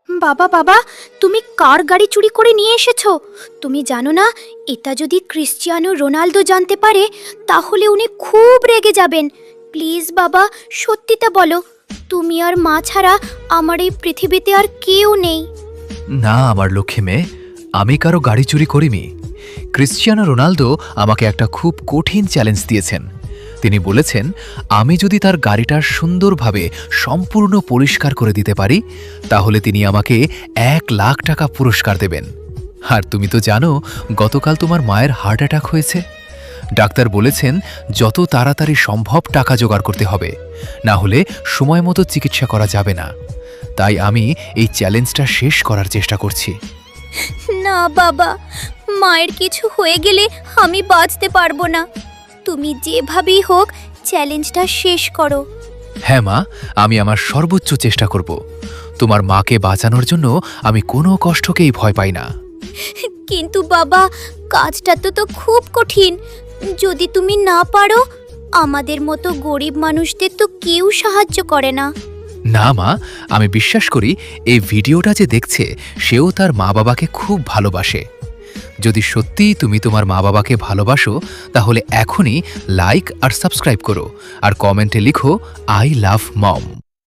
বাবা বাবা, তুমি কার গাড়ি চুরি করে নিয়ে এসেছো? তুমি জানো না, এটা যদি ক্রিশ্চিয়ানো রোনালদো জানতে পারে তাহলে উনি খুব রেগে যাবেন। প্লিজ বাবা, সত্যিটা বলো, তুমি আর মা ছাড়া আমার এই পৃথিবীতে আর কেউ নেই। না আমার লক্ষ্মী মেয়ে, আমি কারো গাড়ি চুরি করিনি। ক্রিশ্চিয়ানো রোনালদো আমাকে একটা খুব কঠিন চ্যালেঞ্জ দিয়েছেন। তিনি বলেছেন আমি যদি তার গাড়িটা সুন্দরভাবে সম্পূর্ণ পরিষ্কার করে দিতে পারি তাহলে তিনি আমাকে 1,00,000 টাকা পুরস্কার দেবেন। আর তুমি তো জানো গতকাল তোমার মায়ের হার্ট অ্যাটাক হয়েছে। ডাক্তার বলেছেন যত তাড়াতাড়ি সম্ভব টাকা জোগাড় করতে হবে, না হলে সময় মতো চিকিৎসা করা যাবে না। তাই আমি এই চ্যালেঞ্জটা শেষ করার চেষ্টা করছি। না বাবা, মায়ের কিছু হয়ে গেলে আমি বাঁচতে পারবো না। তুমি যেভাবেই হোক চ্যালেঞ্জটা শেষ করো। হ্যাঁ মা, আমি আমার সর্বোচ্চ চেষ্টা করব। তোমার মাকে বাঁচানোর জন্য আমি কোনো কষ্টকেই ভয় পাই না। কিন্তু বাবা, কাজটা তো খুব কঠিন। যদি তুমি না পারো, আমাদের মতো গরিব মানুষদের তো কেউ সাহায্য করে না। না মা, আমি বিশ্বাস করি এই ভিডিওটা যে দেখছে সেও তার মা বাবাকে খুব ভালোবাসে। যদি সত্যিই তুমি তোমার মা বাবাকে ভালোবাসো তাহলে এখনই লাইক আর সাবস্ক্রাইব করো আর কমেন্টে লিখো আই লাভ মম।